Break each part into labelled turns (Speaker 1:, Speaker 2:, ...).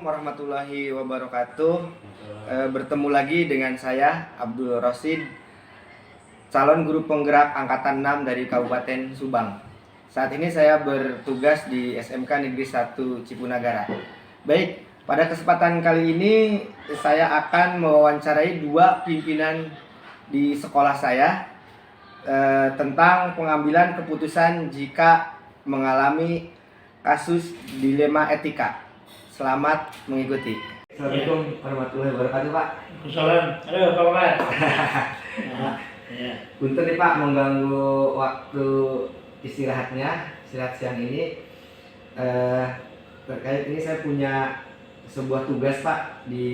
Speaker 1: Warahmatullahi wabarakatuh. Bertemu lagi dengan saya Abdul Rosid, calon guru penggerak angkatan 6 dari Kabupaten Subang. Saat ini saya bertugas di SMK Negeri 1 Cipunagara. Baik, pada kesempatan kali ini saya akan mewawancarai dua pimpinan di sekolah saya tentang pengambilan keputusan jika mengalami kasus dilema etika. Selamat mengikuti. Assalamualaikum warahmatullahi wabarakatuh, Pak.
Speaker 2: Waalaikumsalam. Halo, Pak Muhammad.
Speaker 1: Punten nih Pak, mengganggu waktu istirahat siang ini. Terkait ini saya punya sebuah tugas Pak di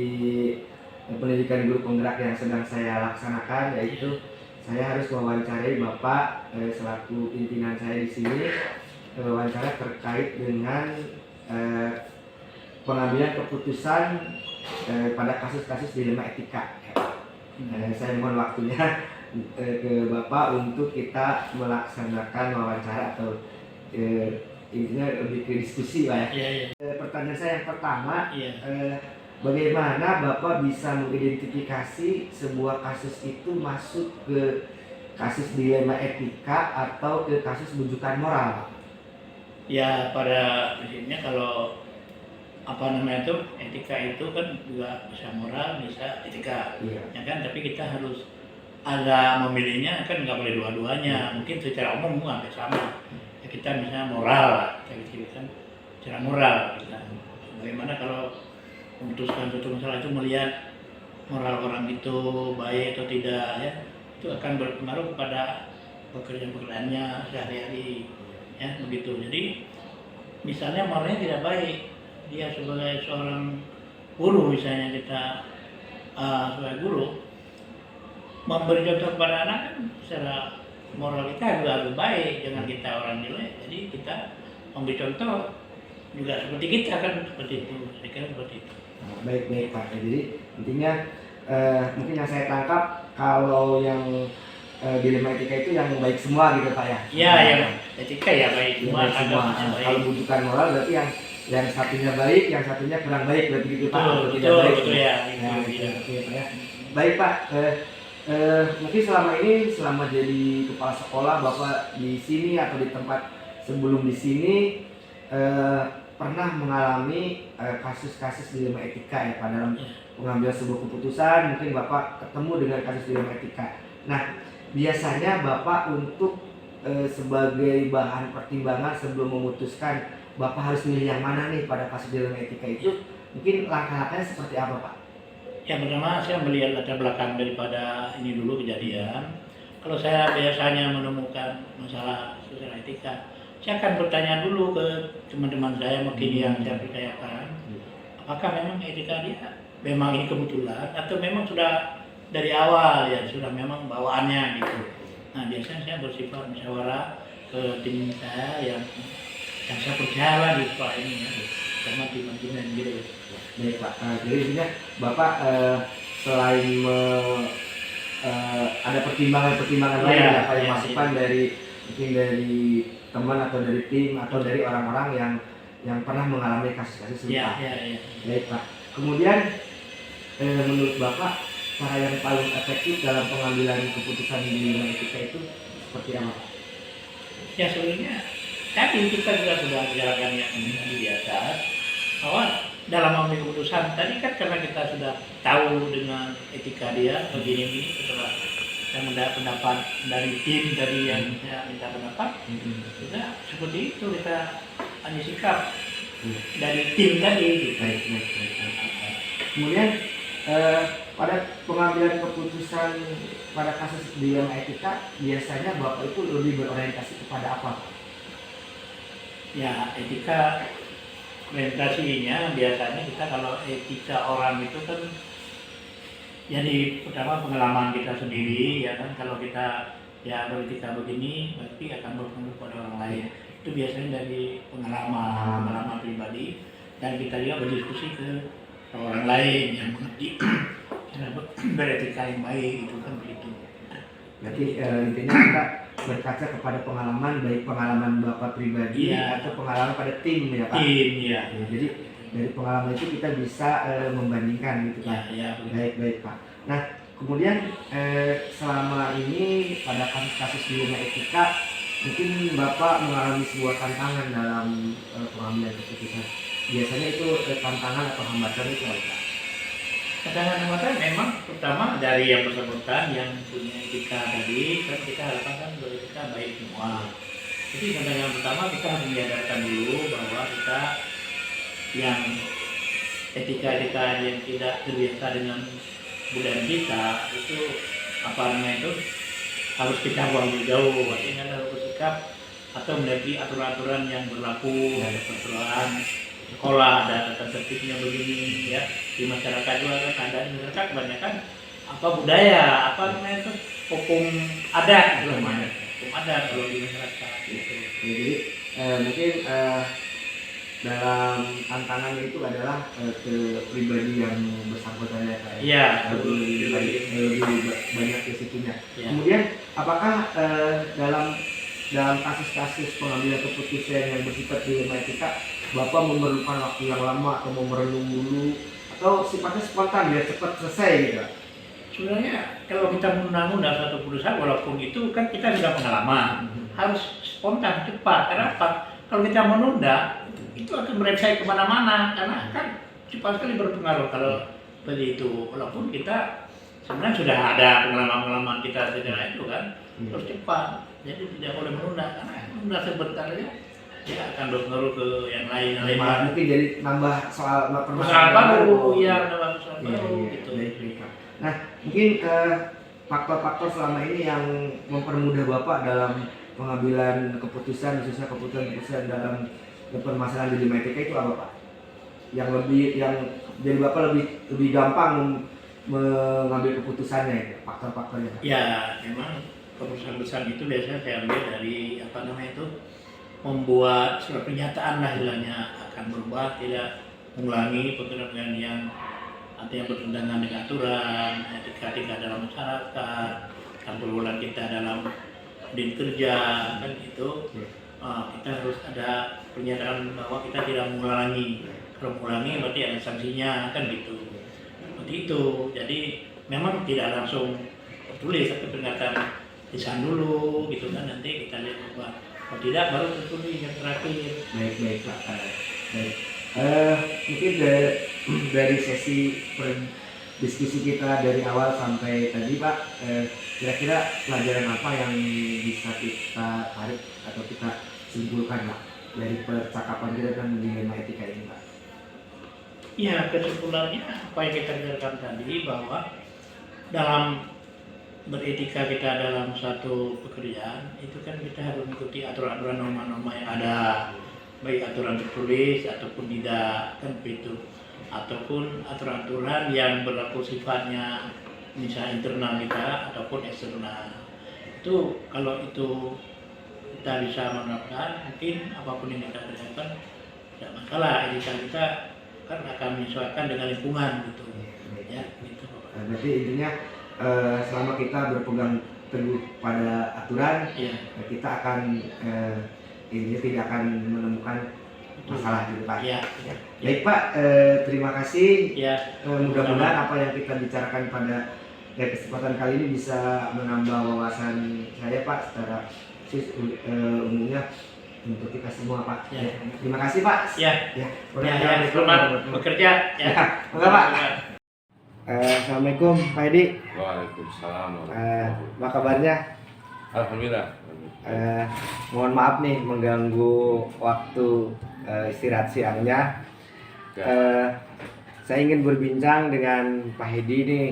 Speaker 1: pendidikan guru penggerak yang sedang saya laksanakan, yaitu saya harus mewawancarai Bapak selaku pimpinan saya di sini, wawancara terkait dengan pengambilan keputusan pada kasus-kasus dilema etika. Saya mohon waktunya ke Bapak untuk kita melaksanakan wawancara atau intinya lebih ke diskusi Pak ya. Pertanyaan saya yang pertama, bagaimana Bapak bisa mengidentifikasi sebuah kasus itu masuk ke kasus dilema etika atau ke kasus bujukan moral?
Speaker 2: Ya, pada prinsipnya kalau etika itu kan juga bisa moral, bisa etika, ya kan. Tapi kita harus ada memilihnya, kan nggak boleh dua-duanya. Mungkin secara umum nggak sama. Ya, kita misalnya moral, kita kan secara moral. Bagaimana kalau memutuskan suatu masalah itu melihat moral orang itu baik atau tidak, ya itu akan berpengaruh kepada pekerjaan-pekerjaannya sehari-hari, ya begitu. Jadi misalnya moralnya tidak baik, dia sebagai seorang guru, misalnya kita sebagai guru memberi contoh kepada anak, kan secara moral kita juga harus baik, jangan kita orang jelek. Jadi kita memberi contoh juga seperti kita, kan seperti itu. Saya kira seperti itu.
Speaker 1: Baik Pak. Jadi intinya mungkin yang saya tangkap, kalau yang dilema etika itu yang baik semua gitu Pak ya?
Speaker 2: Iya, yang etika ya baik semua.
Speaker 1: Kalau bujukan moral berarti yang satunya baik, yang satunya kurang baik, berarti gitu Pak?
Speaker 2: Betul ya.
Speaker 1: Baik Pak, mungkin selama jadi kepala sekolah Bapak di sini atau di tempat sebelum di sini pernah mengalami kasus-kasus dilema etika ya Pak, dalam pengambilan sebuah keputusan. Mungkin Bapak ketemu dengan kasus dilema etika. Nah, biasanya Bapak untuk sebagai bahan pertimbangan sebelum memutuskan Bapak harus milih yang mana nih pada kasus dilema etika itu, mungkin langkah-langkahnya seperti apa Pak?
Speaker 2: Yang pertama, saya melihat latar belakang daripada ini dulu kejadian. Kalau saya biasanya menemukan masalah secara etika, saya akan bertanya dulu ke teman-teman saya, mungkin yang saya percayakan, apakah memang etika dia memang ini kebetulan atau memang sudah dari awal ya, sudah memang bawaannya gitu. Nah, biasanya saya bersifat musyawarah ke tim saya yang saya percaya di sekolah ini ya, sama tim-tim gitu.
Speaker 1: Baik Pak, jadi intinya Bapak selain ada pertimbangan-pertimbangan lain ya Pak, yang masukan dari mungkin dari teman atau dari tim atau dari orang-orang yang pernah mengalami kasus-kasus serupa. Baik Pak. Kemudian menurut Bapak cara yang paling efektif dalam pengambilan keputusan di dilema etika itu seperti apa Pak?
Speaker 2: Ya sebenarnya tadi kita juga sudah bicarakan yang di atas, bahwa dalam mengambil keputusan tadi kan karena kita sudah tahu dengan etika dia begini setelah saya mendapat pendapat dari tim tadi yang saya minta pendapat, kita seperti itu kita ambil sikap dari tim tadi.
Speaker 1: Baik. Kemudian pada pengambilan keputusan pada kasus dilema etika, biasanya Bapak itu lebih berorientasi kepada apa?
Speaker 2: Ya, etika orientasinya biasanya kita kalau etika orang itu kan jadi pertama pengalaman kita sendiri ya kan. Kalau kita ya beretika begini berarti akan berpengaruh pada orang lain. Itu biasanya dari pengalaman pribadi, dan kita juga berdiskusi ke orang lain yang mengerti cara beretika yang baik, itu kan begitu.
Speaker 1: Berarti intinya kita berkaca kepada pengalaman, baik pengalaman Bapak pribadi atau pengalaman pada tim ya Pak?
Speaker 2: Tim, ya.
Speaker 1: Jadi dari pengalaman itu kita bisa membandingkan gitu kan.
Speaker 2: Ya,
Speaker 1: Baik Pak. Nah kemudian selama ini pada kasus-kasus dilema etika mungkin Bapak mengalami sebuah tantangan dalam pengambilan keputusan. Biasanya itu tantangan atau hambatan itu apa?
Speaker 2: Kadang-kadang memang pertama dari yang bersangkutan yang punya etika tadi, kan kita harapkan kan beretika baik semua. Jadi yang pertama kita harus menyadarkan dulu bahwa kita yang etika-etika yang tidak terbiasa dengan budaya kita itu apa namanya itu harus kita buang jauh. Artinya harus bersikap atau mendaki aturan-aturan yang berlaku, ada peraturan sekolah, ada tata tertibnya begini ya. Di masyarakat juga kan ada, di masyarakat kebanyakan apa budaya, apa namanya itu hukum adat gitu namanya. Hukum adat kalau di masyarakat gitu.
Speaker 1: Jadi mungkin dalam tantangan itu adalah ke pribadi yang bersangkutan ya Pak.
Speaker 2: Iya,
Speaker 1: lebih banyak risikonya.
Speaker 2: Ya.
Speaker 1: Kemudian apakah dalam kasus-kasus pengambilan keputusan yang bersifat dilema etika Bapak memerlukan waktu yang lama atau mau merenung dulu atau sifatnya spontan biar cepat selesai gitu?
Speaker 2: Sebenarnya kalau kita menunda satu keputusan walaupun itu kan kita sudah pengalaman harus spontan cepat. Karena apa? Kalau kita menunda itu akan merefleks kemana-mana karena kan cepat sekali berpengaruh kalau seperti itu. Walaupun kita sebenarnya sudah ada pengalaman-pengalaman kita sejarah itu kan harus cepat. Jadi tidak boleh menunda karena menunda sebentar aja dia akan berpengaruh ke yang lain.
Speaker 1: Mungkin jadi nambah soal
Speaker 2: permasalahan baru, ya nambah permasalahan baru gitu.
Speaker 1: Nah mungkin faktor-faktor selama ini yang mempermudah Bapak dalam pengambilan keputusan, khususnya keputusan dalam permasalahan dilema etika itu apa Pak? Yang jadi Bapak lebih gampang mengambil keputusannya, faktor-faktornya?
Speaker 2: Ya, memang keputusan besar itu biasanya saya ambil dari apa namanya itu membuat surat pernyataan lah istilahnya akan berubah, tidak mengulangi perbuatan yang artinya bertentangan dengan aturan, etika dalam masyarakat, dan perbuatan kita dalam di kerja kan itu kita harus ada pernyataan bahwa kita tidak mengulangi. Kalau mengulangi berarti ada sanksinya kan gitu. Seperti itu. Jadi memang tidak langsung tertulis tapi pernyataan lisan dulu gitu kan nanti kita lihat bahwa kalau tidak baru tertulis yang terakhir.
Speaker 1: Baik Pak. Baik. Mungkin dari sesi diskusi kita dari awal sampai tadi Pak, kira-kira pelajaran apa yang bisa kita tarik atau kita simpulkan Pak dari percakapan kita tentang dilema etika ini Pak?
Speaker 2: Ya, kesimpulannya apa yang kita bicarakan tadi bahwa dalam beretika kita dalam satu pekerjaan itu kan kita harus mengikuti aturan-aturan norma-norma yang ada, baik aturan tertulis ataupun tidak kan begitu, ataupun aturan-aturan yang berlaku sifatnya misalnya internal kita ataupun eksternal. Itu kalau itu kita bisa menerapkan, mungkin apapun yang kita kerjakan tidak masalah. Etika kita kan akan menyesuaikan dengan lingkungan gitu ya gitu.
Speaker 1: Berarti intinya selama kita berpegang teguh pada aturan,
Speaker 2: ya.
Speaker 1: Kita akan ini tidak akan menemukan masalah gitu Pak.
Speaker 2: Ya.
Speaker 1: Baik Pak, terima kasih.
Speaker 2: Ya.
Speaker 1: Mudah-mudahan apa yang kita bicarakan pada kesempatan kali ini bisa menambah wawasan saya Pak secara umumnya untuk kita semua Pak.
Speaker 2: Ya.
Speaker 1: Terima kasih Pak.
Speaker 2: Ya.
Speaker 1: Selamat
Speaker 2: bekerja. Ya.
Speaker 1: Enggak Pak. Assalamualaikum Pak Edi.
Speaker 3: Waalaikumsalam.
Speaker 1: Apa kabarnya?
Speaker 3: Alhamdulillah.
Speaker 1: Mohon maaf nih mengganggu waktu istirahat siangnya. Saya ingin berbincang dengan Pak Hedi nih.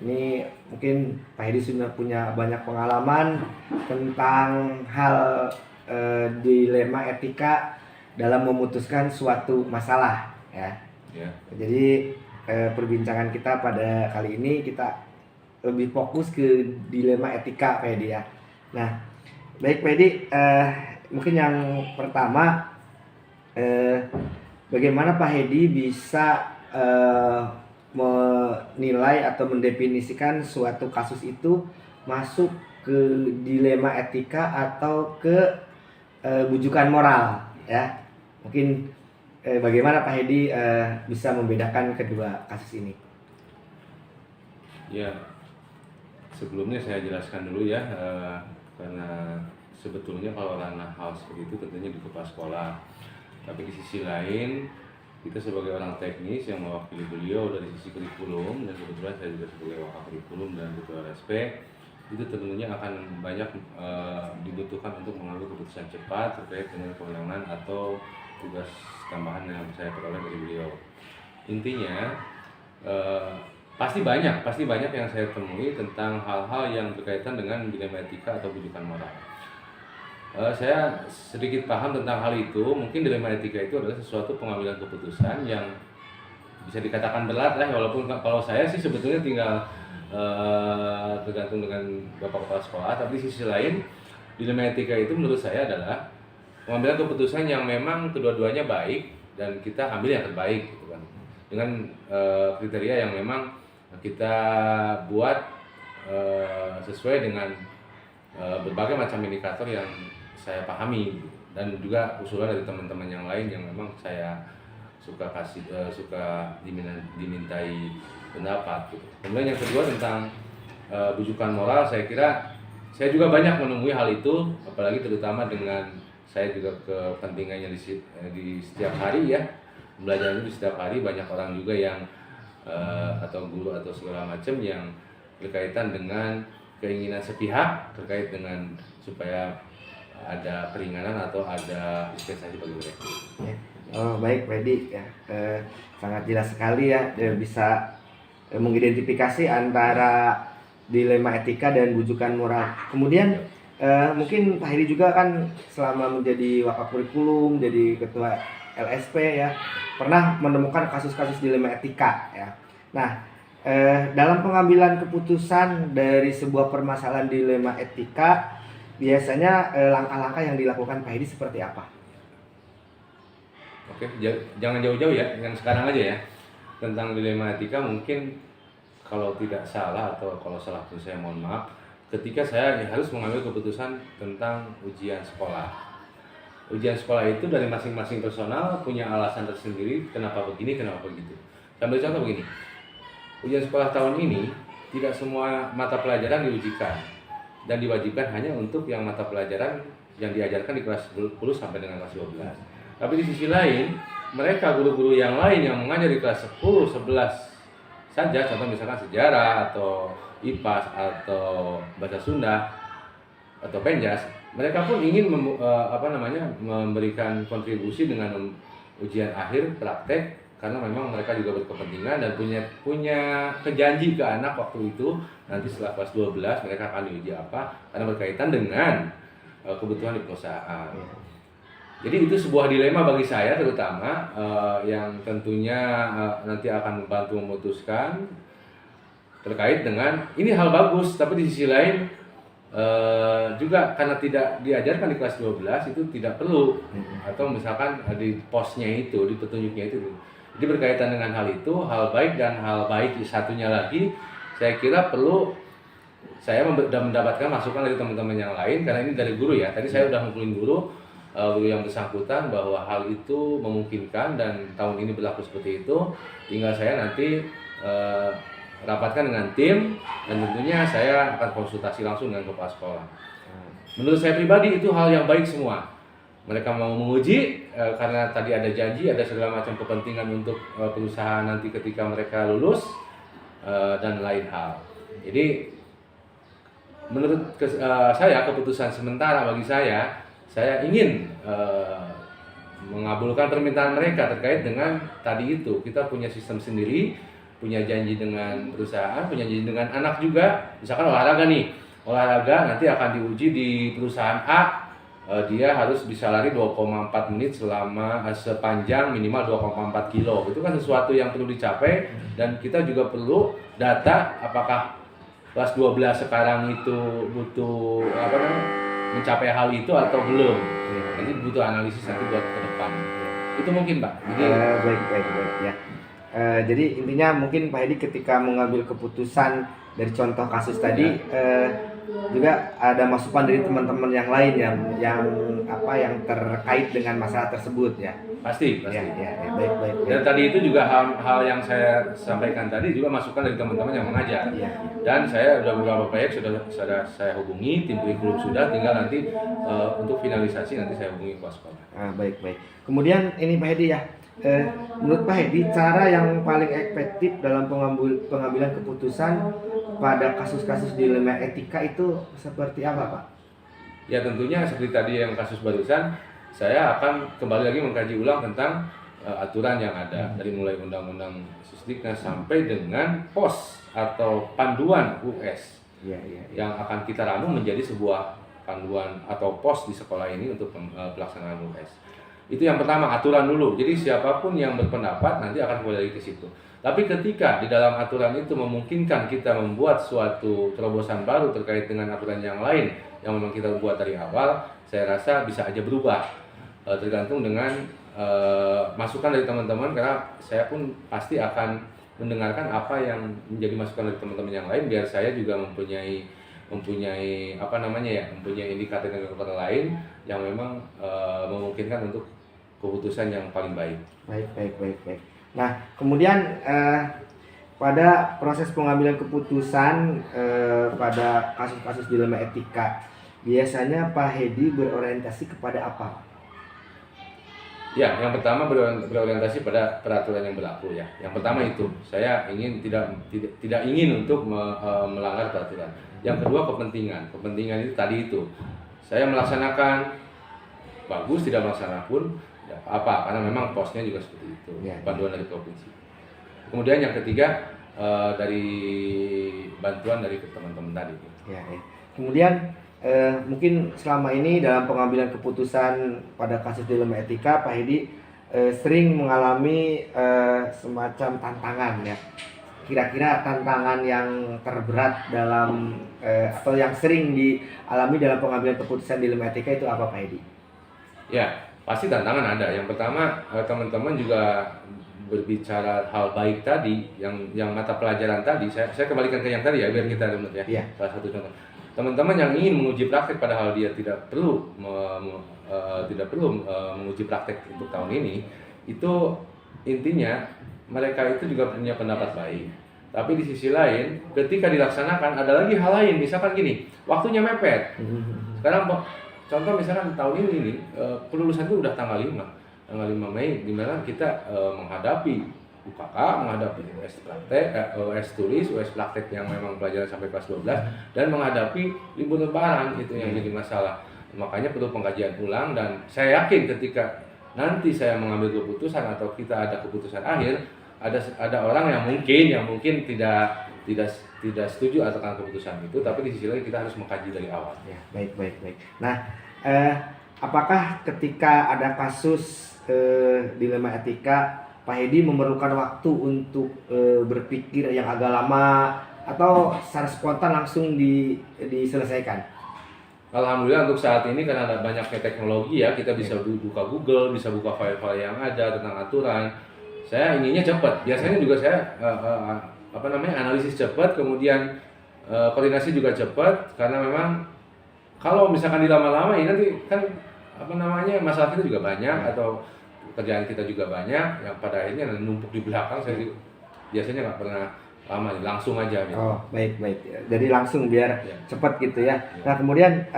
Speaker 1: Ini mungkin Pak Hedi sudah punya banyak pengalaman tentang hal dilema etika dalam memutuskan suatu masalah ya. Jadi perbincangan kita pada kali ini kita lebih fokus ke dilema etika Pak Hedi ya. Nah, baik Pak Hedi, mungkin yang pertama bagaimana Pak Hedi bisa menilai atau mendefinisikan suatu kasus itu masuk ke dilema etika atau ke bujukan moral ya. Mungkin bagaimana Pak Hedi bisa membedakan kedua kasus ini?
Speaker 3: Ya, sebelumnya saya jelaskan dulu ya, karena sebetulnya kalau ranah hal seperti itu tentunya di kepala sekolah. Tapi di sisi lain, kita sebagai orang teknis yang mewakili beliau dari sisi kurikulum, dan kebetulan saya juga sebagai wakil kurikulum dan ketua RSP, itu tentunya akan banyak dibutuhkan untuk mengambil keputusan cepat terkait dengan kewenangan atau tugas tambahan yang saya peroleh dari beliau. Intinya, pasti banyak yang saya temui tentang hal-hal yang berkaitan dengan dilema etika atau bujukan moral. Saya sedikit paham tentang hal itu. Mungkin dilema etika itu adalah sesuatu pengambilan keputusan yang bisa dikatakan berat lah, walaupun kalau saya sih sebetulnya tinggal tergantung dengan Bapak Kepala Sekolah. Tapi di sisi lain, dilema etika itu menurut saya adalah pengambilan keputusan yang memang kedua-duanya baik dan kita ambil yang terbaik gitu kan. Dengan kriteria yang memang kita buat sesuai dengan berbagai macam indikator yang saya pahami, dan juga usulan dari teman-teman yang lain yang memang saya suka dimintai pendapat gitu. Kemudian yang kedua tentang bujukan moral, saya kira saya juga banyak menemui hal itu, apalagi terutama dengan saya juga kepentingannya di setiap hari ya, belajar itu di setiap hari. Banyak orang juga yang atau guru atau segala macam yang berkaitan dengan keinginan sepihak terkait dengan supaya ada keringanan atau ada dispensasi bagi mereka.
Speaker 1: Ya. Oh, baik Pak Hedi ya, sangat jelas sekali ya, bisa mengidentifikasi antara dilema etika dan bujukan moral. Kemudian mungkin Pak Hedi juga kan selama menjadi wakil kurikulum, jadi ketua LSP ya, pernah menemukan kasus-kasus dilema etika ya. Nah, dalam pengambilan keputusan dari sebuah permasalahan dilema etika, biasanya langkah-langkah yang dilakukan Pak Hedi seperti apa?
Speaker 3: Oke, jangan jauh-jauh ya, yang sekarang aja ya. Tentang dilema etika mungkin kalau tidak salah atau kalau salah pun saya mohon maaf, ketika saya harus mengambil keputusan tentang ujian sekolah. Ujian sekolah itu dari masing-masing personal punya alasan tersendiri kenapa begini, kenapa begitu. Sambil contoh begini, ujian sekolah tahun ini tidak semua mata pelajaran diujikan dan diwajibkan hanya untuk yang mata pelajaran yang diajarkan di kelas 10 sampai dengan kelas 12. Tapi di sisi lain, mereka guru-guru yang lain yang mengajar di kelas 10, 11 saja, contoh misalkan sejarah atau IPA atau bahasa Sunda atau Penjas, mereka pun ingin memberikan kontribusi dengan ujian akhir praktek, karena memang mereka juga berkepentingan dan punya kejanji ke anak waktu itu nanti setelah kelas 12 mereka akan diuji apa, karena berkaitan dengan kebutuhan di perusahaan. Jadi itu sebuah dilema bagi saya, terutama yang tentunya nanti akan membantu memutuskan terkait dengan ini hal bagus, tapi di sisi lain juga karena tidak diajarkan di kelas 12 itu tidak perlu, atau misalkan di posnya itu, di petunjuknya itu. Jadi berkaitan dengan hal itu, hal baik dan hal baik satunya lagi, saya kira perlu saya mendapatkan masukan dari teman-teman yang lain, karena ini dari guru ya. Tadi saya sudah ngumpulin guru yang bersangkutan bahwa hal itu memungkinkan dan tahun ini berlaku seperti itu. Tinggal saya nanti rapatkan dengan tim, dan tentunya saya akan konsultasi langsung dengan kepala sekolah. Menurut saya pribadi itu hal yang baik semua. Mereka mau menguji karena tadi ada janji, ada segala macam kepentingan untuk perusahaan nanti ketika mereka lulus dan lain hal. Jadi menurut saya keputusan sementara bagi saya ingin mengabulkan permintaan mereka terkait dengan tadi itu. Kita punya sistem sendiri, punya janji dengan perusahaan, punya janji dengan anak juga. Misalkan olahraga nih, olahraga nanti akan diuji di perusahaan A, dia harus bisa lari 2,4 menit sepanjang minimal 2,4 kilo. Itu kan sesuatu yang perlu dicapai, dan kita juga perlu data apakah kelas 12 sekarang itu butuh mencapai hal itu atau belum. Nanti butuh analisis nanti buat ke depan. Itu mungkin Pak. Jadi
Speaker 1: baik ya. Jadi intinya mungkin Pak Hedi ketika mengambil keputusan dari contoh kasus tadi, juga ada masukan dari teman-teman yang lain yang terkait dengan masalah tersebut ya.
Speaker 3: Pasti.
Speaker 1: Baik.
Speaker 3: Dan tadi itu juga hal yang saya sampaikan tadi juga masukan dari teman-teman yang mengajar.
Speaker 1: Iya.
Speaker 3: Dan saya sudah beberapa proyek sudah saya hubungi, tim kurikulum sudah, tinggal nanti untuk finalisasi nanti saya hubungi kepala sekolah.
Speaker 1: Baik. Kemudian ini Pak Hedi ya, menurut Pak Hedi cara yang paling efektif dalam pengambilan keputusan pada kasus-kasus dilema etika itu seperti apa Pak?
Speaker 3: Ya tentunya seperti tadi yang kasus barusan, saya akan kembali lagi mengkaji ulang tentang aturan yang ada dari mulai undang-undang Sisdiknas sampai dengan POS atau panduan US yang akan kita ramu menjadi sebuah panduan atau POS di sekolah ini untuk pelaksanaan US. Itu yang pertama, aturan dulu. Jadi siapapun yang berpendapat nanti akan kembali lagi ke situ. Tapi ketika di dalam aturan itu memungkinkan kita membuat suatu terobosan baru terkait dengan aturan yang lain yang memang kita buat dari awal, saya rasa bisa aja berubah tergantung dengan masukan dari teman-teman, karena saya pun pasti akan mendengarkan apa yang menjadi masukan dari teman-teman yang lain biar saya juga mempunyai indikator lain yang memang memungkinkan untuk keputusan yang paling baik.
Speaker 1: Baik. Nah, kemudian pada proses pengambilan keputusan pada kasus-kasus dilema etika, biasanya Pak Hedi berorientasi kepada apa?
Speaker 3: Ya, yang pertama berorientasi pada peraturan yang berlaku ya. Yang pertama itu, saya tidak ingin untuk melanggar peraturan. Yang kedua kepentingan itu tadi itu. Saya melaksanakan bagus, tidak melaksanakan pun ya apa, karena memang posnya juga seperti itu, panduan dari provinsi. Kemudian yang ketiga dari bantuan dari teman-teman tadi.
Speaker 1: Ya. Kemudian mungkin selama ini dalam pengambilan keputusan pada kasus dilema etika, Pak Hedi sering mengalami semacam tantangan ya. Kira-kira tantangan yang terberat dalam atau yang sering dialami dalam pengambilan keputusan dilema etika itu apa Pak Hedi?
Speaker 3: Ya, pasti tantangan ada. Yang pertama teman-teman juga berbicara hal baik tadi, yang mata pelajaran tadi. Saya kembalikan ke yang tadi ya, biar kita runut ya.
Speaker 1: Iya.
Speaker 3: Salah satu contoh. Teman-teman yang ingin menguji praktek padahal dia tidak perlu menguji praktek untuk tahun ini, itu intinya mereka itu juga punya pendapat baik. Tapi di sisi lain, ketika dilaksanakan ada lagi hal lain. Misalkan gini, waktunya mepet. Sekarang contoh misalkan tahun ini nih, kelulusan itu udah tanggal 5 Mei, di mana kita menghadapi UKK, menghadapi US praktek, US tulis, US praktek yang memang pelajaran sampai kelas 12, dan menghadapi libur lebaran, itu yang jadi masalah. Makanya perlu pengkajian ulang, dan saya yakin ketika nanti saya mengambil keputusan atau kita ada keputusan akhir, ada orang yang mungkin tidak setuju akan keputusan itu, tapi di sisi lain kita harus mengkaji dari awal.
Speaker 1: Ya, baik. Nah, apakah ketika ada kasus dilema etika, Pak Hedi memerlukan waktu untuk berpikir yang agak lama atau secara spontan langsung diselesaikan?
Speaker 3: Alhamdulillah untuk saat ini karena ada banyaknya teknologi ya, kita bisa buka Google, bisa buka file-file yang ada tentang aturan. Saya inginnya cepat. Biasanya juga saya analisis cepat, kemudian koordinasi juga cepat, karena memang kalau misalkan dilama-lama ini nanti kan masalah kita juga banyak atau pekerjaan kita juga banyak yang pada akhirnya numpuk di belakang. Saya biasanya nggak pernah lama, langsung aja gitu.
Speaker 1: Oh, baik. Jadi langsung biar cepat gitu ya. Nah, kemudian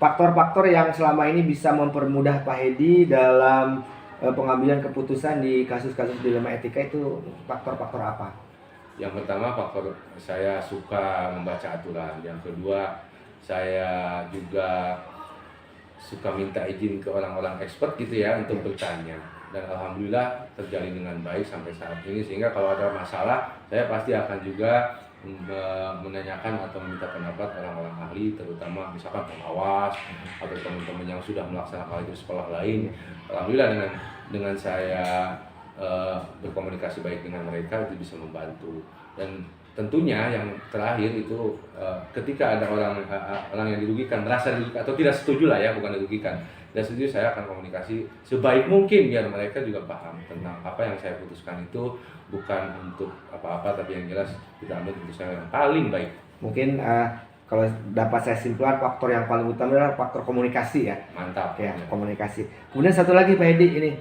Speaker 1: faktor-faktor yang selama ini bisa mempermudah Pak Hedi dalam pengambilan keputusan di kasus-kasus dilema etika itu faktor-faktor apa?
Speaker 3: Yang pertama faktor saya suka membaca aturan. Yang kedua saya juga suka minta izin ke orang-orang expert gitu ya untuk bertanya. Dan alhamdulillah terjalin dengan baik sampai saat ini, sehingga kalau ada masalah saya pasti akan juga menanyakan atau meminta pendapat orang-orang ahli, terutama misalkan pengawas atau teman-teman yang sudah melaksanakan hal itu di sekolah lain. Alhamdulillah dengan saya berkomunikasi baik dengan mereka itu bisa membantu. Dan tentunya yang terakhir itu ketika ada orang yang dirugikan, merasa dirugikan atau tidak setuju lah ya, bukan dirugikan, tidak setuju, saya akan komunikasi sebaik mungkin biar mereka juga paham tentang apa yang saya putuskan itu bukan untuk apa-apa, tapi yang jelas kita ambil keputusan yang paling baik.
Speaker 1: Mungkin kalau dapat saya simpulkan faktor yang paling utama adalah faktor komunikasi ya.
Speaker 3: Mantap.
Speaker 1: Ya, komunikasi. Kemudian satu lagi Pak Edi ini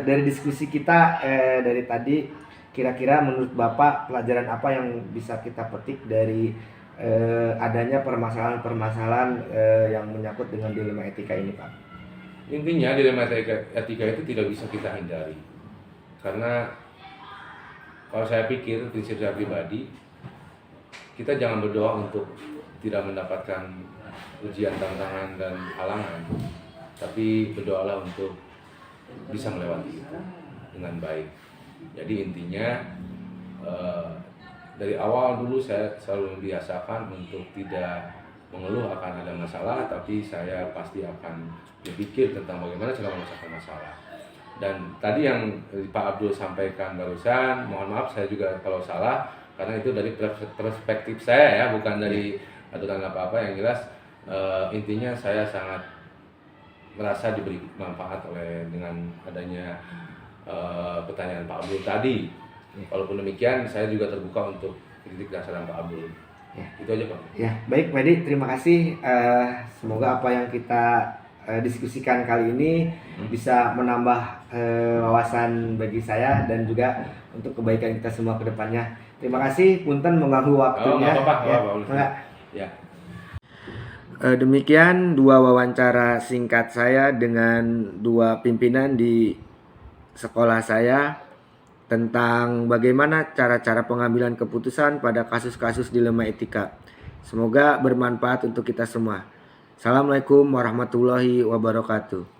Speaker 1: dari diskusi kita dari tadi, kira-kira menurut Bapak pelajaran apa yang bisa kita petik dari adanya permasalahan-permasalahan yang menyangkut dengan dilema etika ini, Pak?
Speaker 3: Intinya dilema etika itu tidak bisa kita hindari. Karena kalau saya pikir prinsip saya pribadi, kita jangan berdoa untuk tidak mendapatkan ujian, tantangan, dan halangan, tapi berdoalah untuk bisa melewati itu dengan baik. Jadi intinya dari awal dulu saya selalu membiasakan untuk tidak mengeluh akan ada masalah, tapi saya pasti akan berpikir tentang bagaimana cara memecahkan masalah. Dan tadi yang Pak Abdul sampaikan barusan, mohon maaf saya juga kalau salah, karena itu dari perspektif saya ya, bukan dari aturan apa-apa. Yang jelas intinya saya sangat merasa diberi manfaat dengan adanya pertanyaan Pak Abdul tadi. Walaupun demikian, saya juga terbuka untuk kritik dan saran Pak Abdul. Ya. Itu aja Pak.
Speaker 1: Ya, baik Pak Edi, terima kasih. Semoga apa yang kita diskusikan kali ini bisa menambah wawasan bagi saya dan juga untuk kebaikan kita semua ke depannya. Terima kasih, punten mengganggu waktunya.
Speaker 3: Ya.
Speaker 1: Demikian dua wawancara singkat saya dengan dua pimpinan di sekolah saya tentang bagaimana cara-cara pengambilan keputusan pada kasus-kasus dilema etika. Semoga bermanfaat untuk kita semua. Assalamualaikum warahmatullahi wabarakatuh.